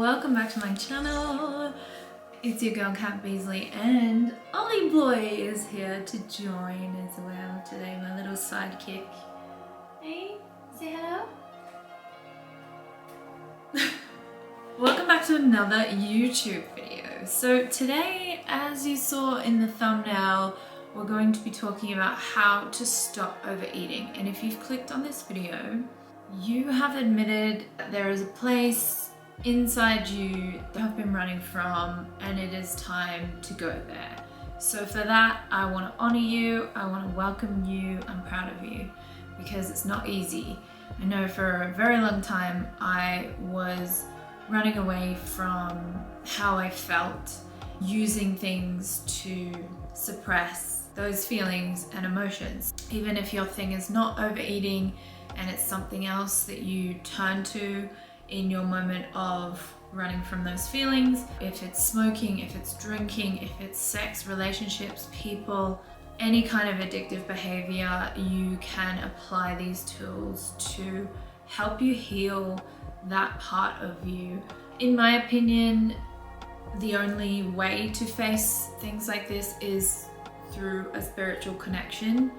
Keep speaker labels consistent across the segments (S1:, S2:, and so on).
S1: welcome back to my channel. It's your girl Kat Beasley and Ollie Boy is here to join as well today, my little sidekick. Hey, say hello. Welcome back to another YouTube video. So today, as you saw in the thumbnail, we're going to be talking about how to stop overeating. And if you've clicked on this video, you have admitted that there is a place inside you that you've been running from, and it is time to go there. So for that, I want to honor you, I want to welcome you, I'm proud of you, because it's not easy. I know for a very long time I was running away from how I felt, using things to suppress those feelings and emotions. Even if your thing is not overeating and it's something else that you turn to in your moment of running from those feelings, if it's smoking, if it's drinking, if it's sex, relationships, people, any kind of addictive behavior, you can apply these tools to help you heal that part of you. In my opinion, the only way to face things like this is through a spiritual connection,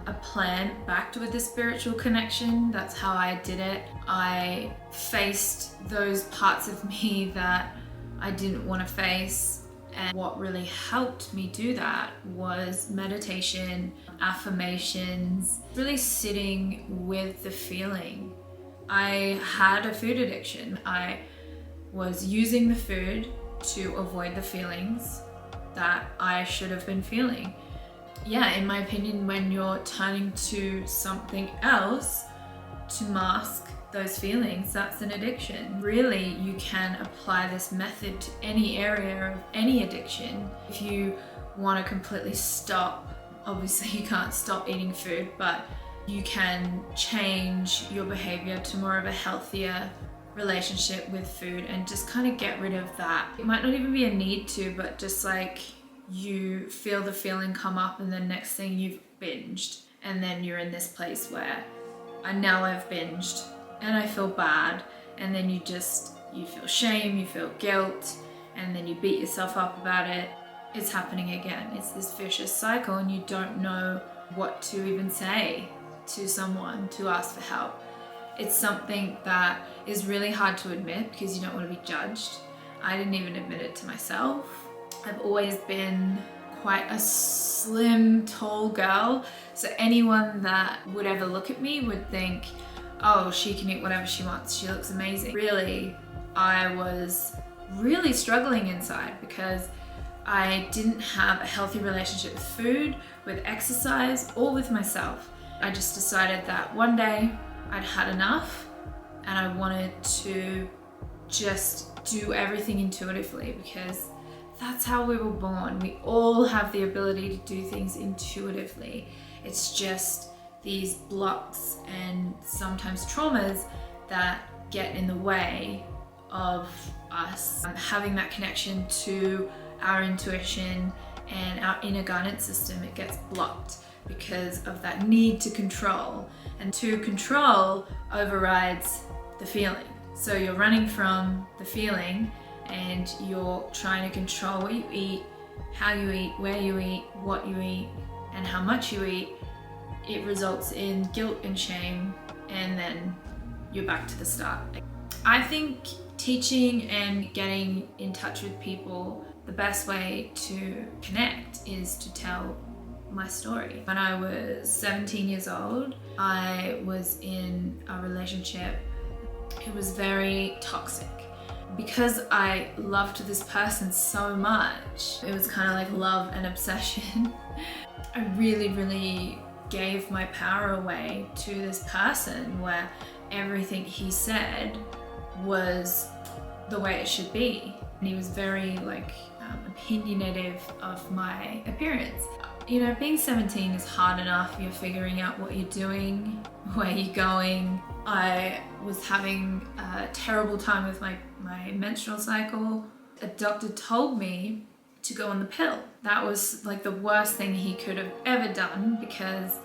S1: a plan backed with a spiritual connection. That's how I did it. I faced those parts of me that I didn't want to face, and what really helped me do that was meditation, affirmations, really sitting with the feeling. I had a food addiction. I was using the food to avoid the feelings that I should have been feeling. Yeah, in my opinion, when you're turning to something else to mask those feelings, that's an addiction. Really, you can apply this method to any area of any addiction. If you want to completely stop, obviously you can't stop eating food, but you can change your behavior to more of a healthier relationship with food and just kind of get rid of that. It might not even be a need to, but just like you feel the feeling come up and then next thing you've binged, and then you're in this place where now I've binged and I feel bad, and then you feel shame, you feel guilt, and then you beat yourself up about it. It's happening again. It's this vicious cycle, and you don't know what to even say to someone to ask for help. It's something that is really hard to admit because you don't want to be judged. I didn't even admit it to myself. I've always been quite a slim, tall girl, so anyone that would ever look at me would think, oh, she can eat whatever she wants, she looks amazing. Really, I was really struggling inside because I didn't have a healthy relationship with food, with exercise, or with myself. I just decided that one day I'd had enough and I wanted to just do everything intuitively, because that's how we were born. We all have the ability to do things intuitively. It's just these blocks and sometimes traumas that get in the way of us having that connection to our intuition and our inner guidance system. It gets blocked because of that need to control, and to control overrides the feeling. So you're running from the feeling and you're trying to control what you eat, how you eat, where you eat, what you eat, and how much you eat. It results in guilt and shame, and then you're back to the start. I think teaching and getting in touch with people, the best way to connect is to tell my story. When I was 17 years old, I was in a relationship. It was very toxic. Because I loved this person so much, it was kind of like love and obsession. I really gave my power away to this person, where everything he said was the way it should be. And he was very opinionative of my appearance. You know, being 17 is hard enough. You're figuring out what you're doing, where you're going. I was having a terrible time with my menstrual cycle. A doctor told me to go on the pill. That was like the worst thing he could have ever done, because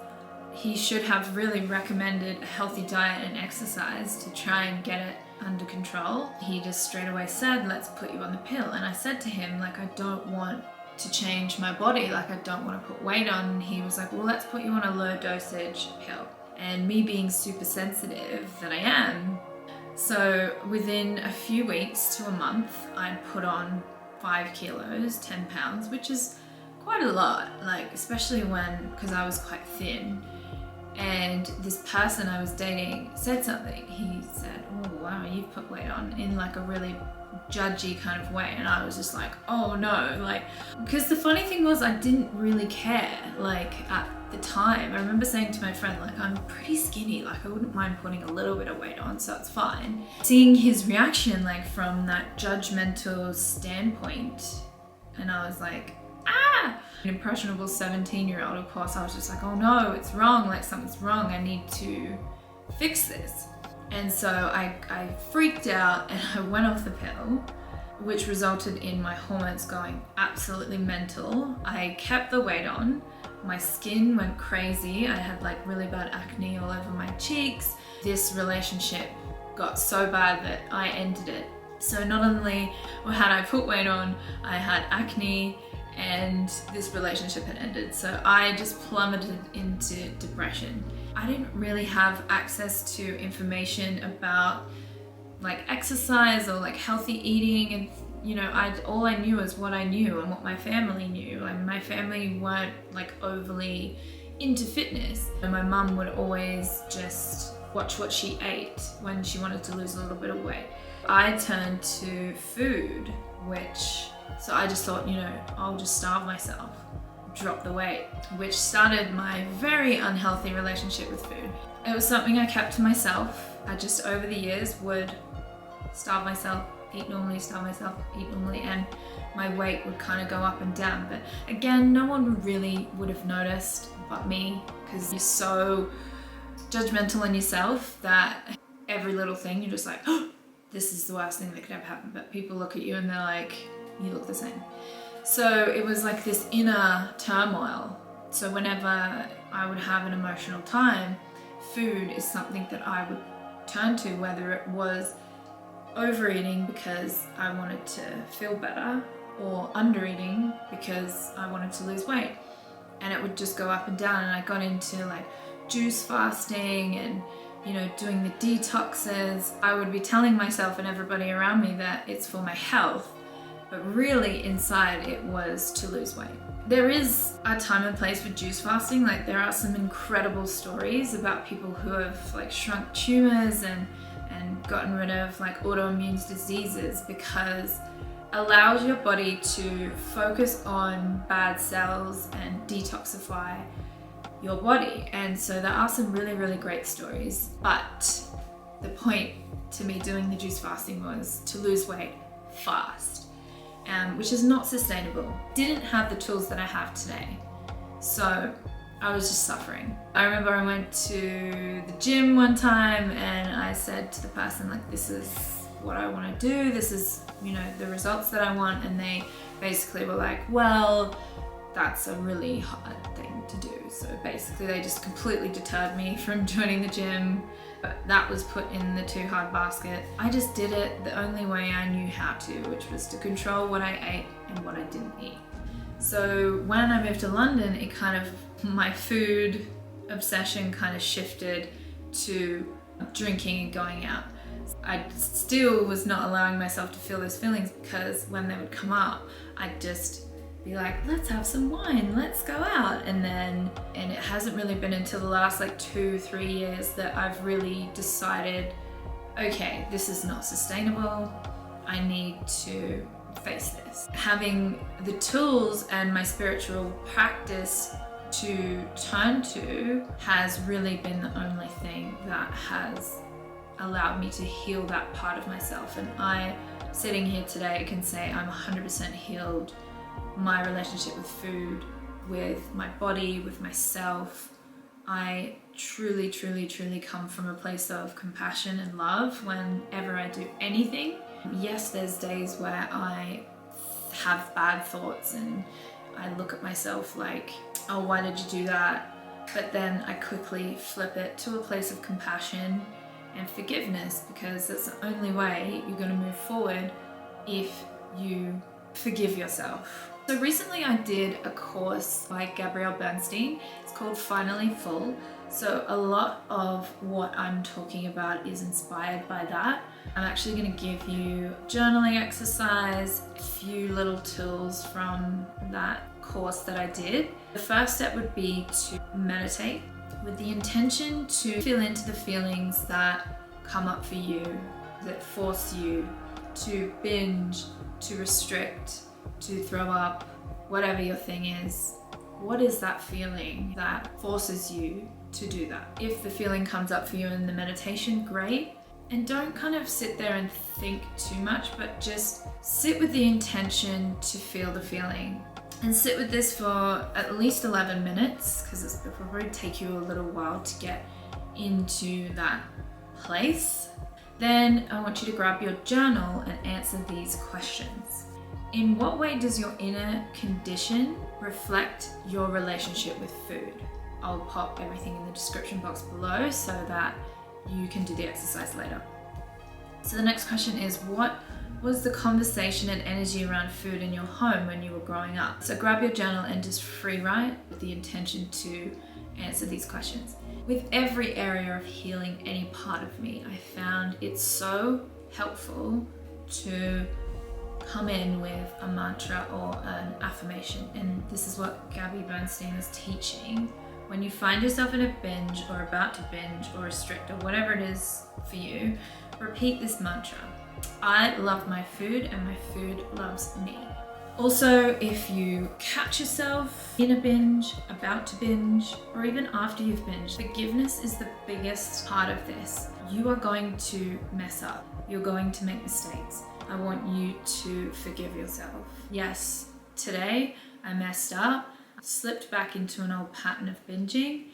S1: he should have really recommended a healthy diet and exercise to try and get it under control, he just straight away said, let's put you on the pill. And I said to him, like, I don't want to change my body, like I don't want to put weight on. And he was like, well, let's put you on a low dosage pill. And me being super sensitive that I am, so within a few weeks to a month, I'd put on 5 kilos, 10 pounds, which is quite a lot, like especially because I was quite thin. And this person I was dating said something. He said, oh wow, you've put weight on, in like a really judgy kind of way. And I was just like, oh no, like, because the funny thing was I didn't really care, like at the time. I remember saying to my friend, like, I'm pretty skinny, like I wouldn't mind putting a little bit of weight on, so it's fine. Seeing his reaction, like from that judgmental standpoint, and I was like, ah! An impressionable 17-year-old, of course, I was just like, oh no, it's wrong, like something's wrong, I need to fix this. And so I freaked out and I went off the pill, which resulted in my hormones going absolutely mental. I kept the weight on, my skin went crazy, I had like really bad acne all over my cheeks. This relationship got so bad that I ended it. So not only had I put weight on, I had acne, and this relationship had ended. So I just plummeted into depression. I didn't really have access to information about like exercise or like healthy eating, and you know, all I knew is what I knew and what my family knew. Like my family weren't like overly into fitness, and my mum would always just watch what she ate when she wanted to lose a little bit of weight. I turned to food, so I just thought, you know, I'll just starve myself, drop the weight, which started my very unhealthy relationship with food. It was something I kept to myself. I just over the years would starve myself, eat normally, starve myself, eat normally, and my weight would kind of go up and down. But again, no one really would have noticed but me, because you're so judgmental on yourself that every little thing you're just like, oh, this is the worst thing that could ever happen. But people look at you and they're like, you look the same. So it was like this inner turmoil. So whenever I would have an emotional time, food is something that I would turn to, whether it was overeating because I wanted to feel better, or undereating because I wanted to lose weight. And it would just go up and down, and I got into like juice fasting and, you know, doing the detoxes. I would be telling myself and everybody around me that it's for my health, but really inside it was to lose weight. There is a time and place for juice fasting. Like there are some incredible stories about people who have like shrunk tumors and gotten rid of like autoimmune diseases, because allows your body to focus on bad cells and detoxify your body. And so there are some really, really great stories. But the point to me doing the juice fasting was to lose weight fast. Which is not sustainable. Didn't have the tools that I have today. So I was just suffering. I remember I went to the gym one time and I said to the person, like, this is what I want to do. This is, you know, the results that I want. And they basically were like, well, that's a really hard thing to do. So basically they just completely deterred me from joining the gym. But that was put in the too hard basket. I just did it the only way I knew how to, which was to control what I ate and what I didn't eat. So when I moved to London, it kind of, my food obsession kind of shifted to drinking and going out. I still was not allowing myself to feel those feelings, because when they would come up, I'd just be like, let's have some wine, let's go out. And it hasn't really been until the last like 2-3 years that I've really decided, okay, this is not sustainable. I need to face this. Having the tools and my spiritual practice to turn to has really been the only thing that has allowed me to heal that part of myself. And I, sitting here today, can say I'm 100% healed. My relationship with food, with my body, with myself. I truly, truly, truly come from a place of compassion and love whenever I do anything. Yes, there's days where I have bad thoughts and I look at myself like, oh, why did you do that? But then I quickly flip it to a place of compassion and forgiveness, because that's the only way you're going to move forward if you forgive yourself. So recently I did a course by Gabrielle Bernstein. It's called Finally Full. So a lot of what I'm talking about is inspired by that. I'm actually going to give you a journaling exercise, a few little tools from that course that I did. The first step would be to meditate with the intention to feel into the feelings that come up for you, that force you to binge, to restrict, to throw up, whatever your thing is. What is that feeling that forces you to do that? If the feeling comes up for you in the meditation, great. And don't kind of sit there and think too much, but just sit with the intention to feel the feeling. And sit with this for at least 11 minutes, because it will probably take you a little while to get into that place. Then I want you to grab your journal and answer these questions. In what way does your inner condition reflect your relationship with food? I'll pop everything in the description box below so that you can do the exercise later. So the next question is, what was the conversation and energy around food in your home when you were growing up? So grab your journal and just free write with the intention to answer these questions. With every area of healing any part of me, I found it so helpful to come in with a mantra or an affirmation. And this is what Gabby Bernstein is teaching. When you find yourself in a binge or about to binge or restrict or whatever it is for you, repeat this mantra. I love my food and my food loves me. Also, if you catch yourself in a binge, about to binge, or even after you've binged, forgiveness is the biggest part of this. You are going to mess up. You're going to make mistakes. I want you to forgive yourself. Yes, today I messed up, slipped back into an old pattern of binging.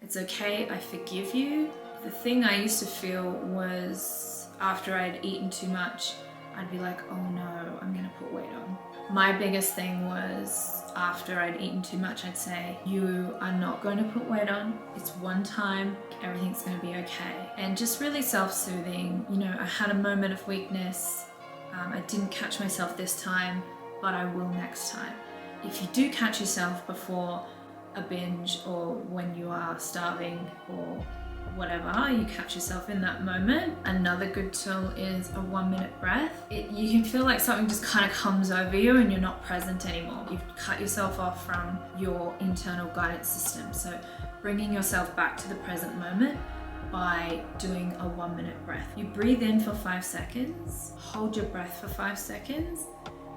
S1: It's okay, I forgive you. The thing I used to feel was after I'd eaten too much, I'd be like, oh no, I'm gonna put weight on. My biggest thing was after I'd eaten too much, I'd say, you are not going to put weight on. It's one time, everything's gonna be okay. And just really self-soothing. You know, I had a moment of weakness. I didn't catch myself this time, but I will next time. If you do catch yourself before a binge or when you are starving or whatever, you catch yourself in that moment, another good tool is a 1-minute breath. You can feel like something just kind of comes over you and you're not present anymore. You've cut yourself off from your internal guidance system. So bringing yourself back to the present moment by doing a 1-minute breath. You breathe in for 5 seconds, hold your breath for 5 seconds,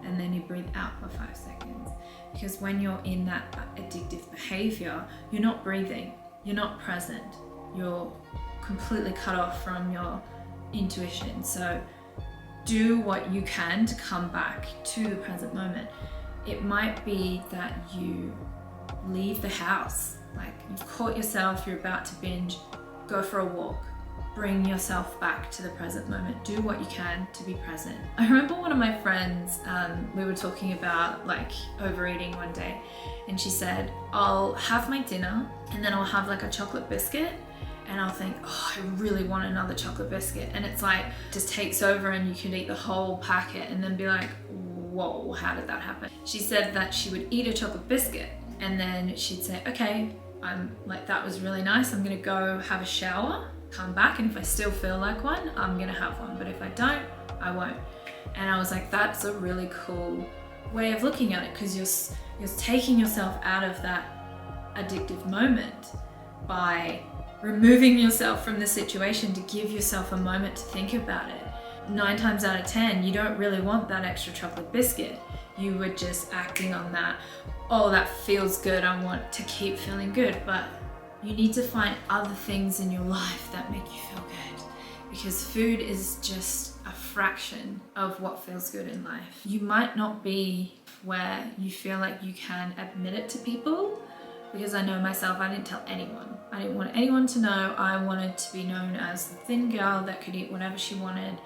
S1: and then you breathe out for 5 seconds. Because when you're in that addictive behaviour, you're not breathing, you're not present, you're completely cut off from your intuition. So do what you can to come back to the present moment. It might be that you leave the house, like you've caught yourself, you're about to binge, go for a walk. Bring yourself back to the present moment. Do what you can to be present. I remember one of my friends, we were talking about like overeating one day, and she said, I'll have my dinner and then I'll have like a chocolate biscuit, and I'll think, oh, I really want another chocolate biscuit. And it's like, just takes over and you can eat the whole packet and then be like, whoa, how did that happen? She said that she would eat a chocolate biscuit and then she'd say, okay, I'm like, that was really nice. I'm gonna go have a shower, come back, and if I still feel like one, I'm gonna have one. But if I don't, I won't. And I was like, that's a really cool way of looking at it, because you're taking yourself out of that addictive moment by removing yourself from the situation to give yourself a moment to think about it. 9 times out of 10, you don't really want that extra chocolate biscuit. You were just acting on that, oh, that feels good, I want to keep feeling good. But you need to find other things in your life that make you feel good, because food is just a fraction of what feels good in life. You might not be where you feel like you can admit it to people, because I know myself, I didn't tell anyone. I didn't want anyone to know. I wanted to be known as the thin girl that could eat whatever she wanted,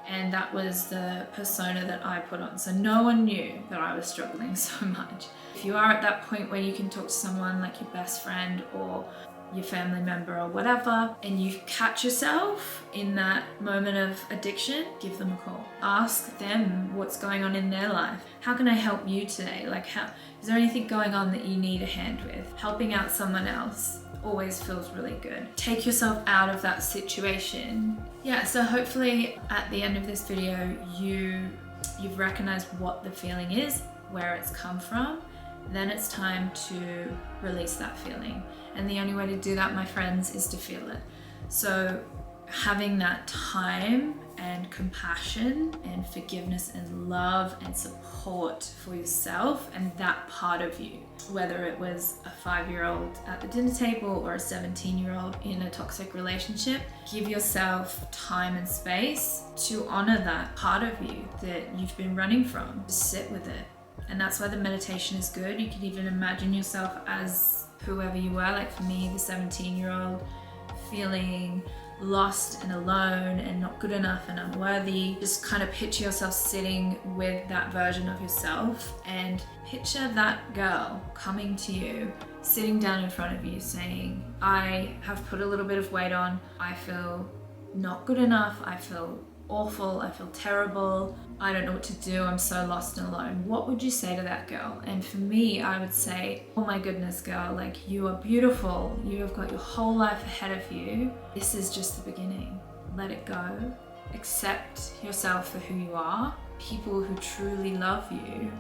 S1: and that was the persona that I put on. So no one knew that I was struggling so much. If you are at that point where you can talk to someone like your best friend or your family member or whatever, and you catch yourself in that moment of addiction, give them a call. Ask them what's going on in their life. How can I help you today? Like, is there anything going on that you need a hand with? Helping out someone else always feels really good. Take yourself out of that situation. Yeah, so hopefully at the end of this video, you've recognized what the feeling is, where it's come from. Then it's time to release that feeling. And the only way to do that, my friends, is to feel it. So having that time and compassion and forgiveness and love and support for yourself and that part of you, whether it was a 5-year-old at the dinner table or a 17-year-old in a toxic relationship, give yourself time and space to honor that part of you that you've been running from. Just sit with it. And that's why the meditation is good. You can even imagine yourself as whoever you were. Like for me, the 17-year-old, feeling lost and alone and not good enough and unworthy. Just kind of picture yourself sitting with that version of yourself and picture that girl coming to you, sitting down in front of you saying, I have put a little bit of weight on. I feel not good enough. I feel awful. I feel terrible. I don't know what to do. I'm so lost and alone. What would you say to that girl? And for me, I would say, oh my goodness, girl, like you are beautiful. You have got your whole life ahead of you. This is just the beginning. Let it go. Accept yourself for who you are. People who truly love you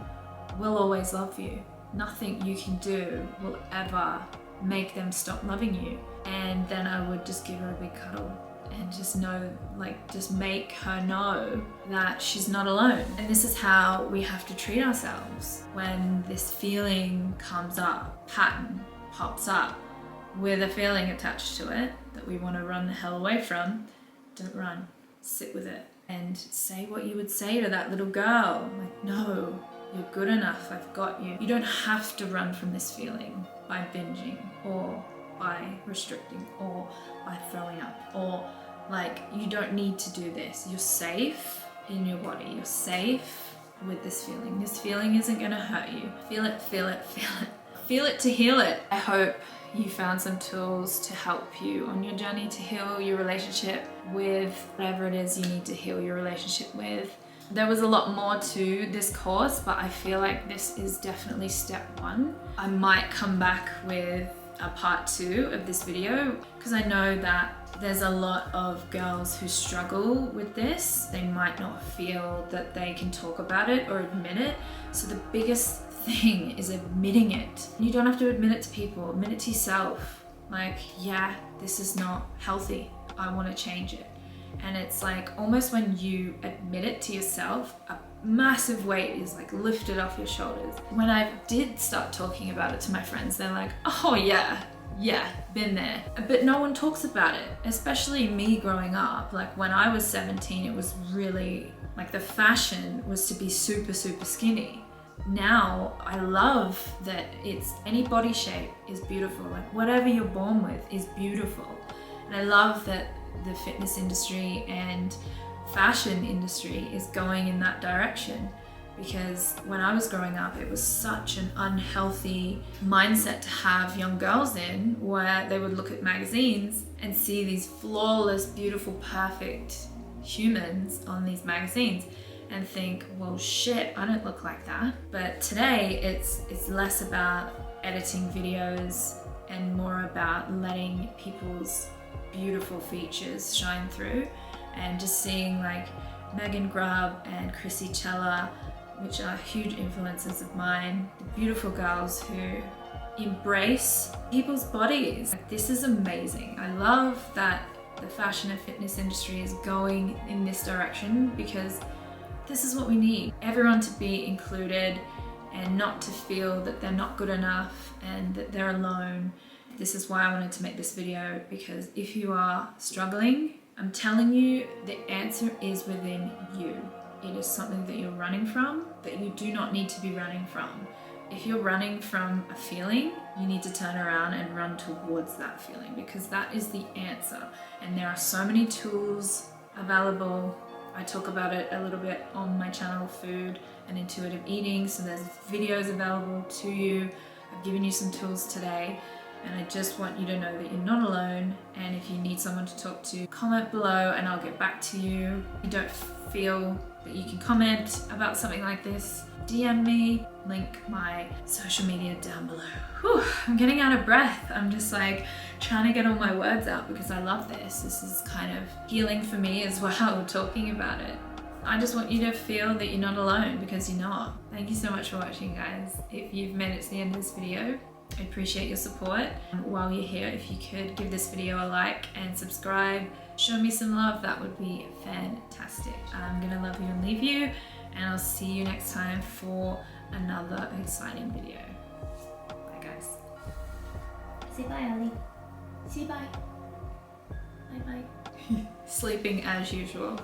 S1: will always love you. Nothing you can do will ever make them stop loving you. And then I would just give her a big cuddle. And just know, like, just make her know that she's not alone. And this is how we have to treat ourselves. When this feeling comes up, pattern pops up with a feeling attached to it that we want to run the hell away from, don't run, sit with it and say what you would say to that little girl. Like, no, you're good enough, I've got you. You don't have to run from this feeling by binging or by restricting or by throwing up, or like, you don't need to do this. You're safe in your body. You're safe with this feeling. This feeling isn't gonna hurt you. Feel it, feel it, feel it. Feel it to heal it. I hope you found some tools to help you on your journey to heal your relationship with whatever it is you need to heal your relationship with. There was a lot more to this course, but I feel like this is definitely step 1. I might come back with a part 2 of this video because I know that there's a lot of girls who struggle with this. They might not feel that they can talk about it or admit it. So the biggest thing is admitting it. You don't have to admit it to people, admit it to yourself. Like, yeah, this is not healthy. I want to change it. And it's like almost when you admit it to yourself, a massive weight is like lifted off your shoulders. When I did start talking about it to my friends, they're like, oh yeah, been there. But no one talks about it, especially me growing up. Like when I was 17, it was really like the fashion was to be super, super skinny. Now I love that it's any body shape is beautiful. Like whatever you're born with is beautiful. And I love that the fitness industry and fashion industry is going in that direction, because when I was growing up, it was such an unhealthy mindset to have young girls in, where they would look at magazines and see these flawless, beautiful, perfect humans on these magazines and think, well, shit, I don't look like that. But today it's less about editing videos and more about letting people's beautiful features shine through, and just seeing like Megan Grubb and Chrissy Chella, which are huge influences of mine, the beautiful girls who embrace people's bodies. Like, this is amazing. I love that the fashion and fitness industry is going in this direction, because this is what we need. Everyone to be included and not to feel that they're not good enough and that they're alone. This is why I wanted to make this video, because if you are struggling, I'm telling you, the answer is within you. It is something that you're running from, that you do not need to be running from. If you're running from a feeling, you need to turn around and run towards that feeling, because that is the answer. And there are so many tools available. I talk about it a little bit on my channel, Food and Intuitive Eating, so there's videos available to you. I've given you some tools today. And I just want you to know that you're not alone, and if you need someone to talk to, comment below and I'll get back to you. If you don't feel that you can comment about something like this, DM me, link my social media down below. Whew, I'm getting out of breath. I'm just like trying to get all my words out because I love this. This is kind of healing for me as well, talking about it. I just want you to feel that you're not alone, because you're not. Thank you so much for watching, guys. If you've made it to the end of this video, I appreciate your support. While you're here, if you could give this video a like and subscribe, show me some love, that would be fantastic. I'm gonna love you and leave you, and I'll see you next time for another exciting video. Bye, guys.
S2: Say bye, Ali. Say bye. Bye bye.
S1: Sleeping as usual.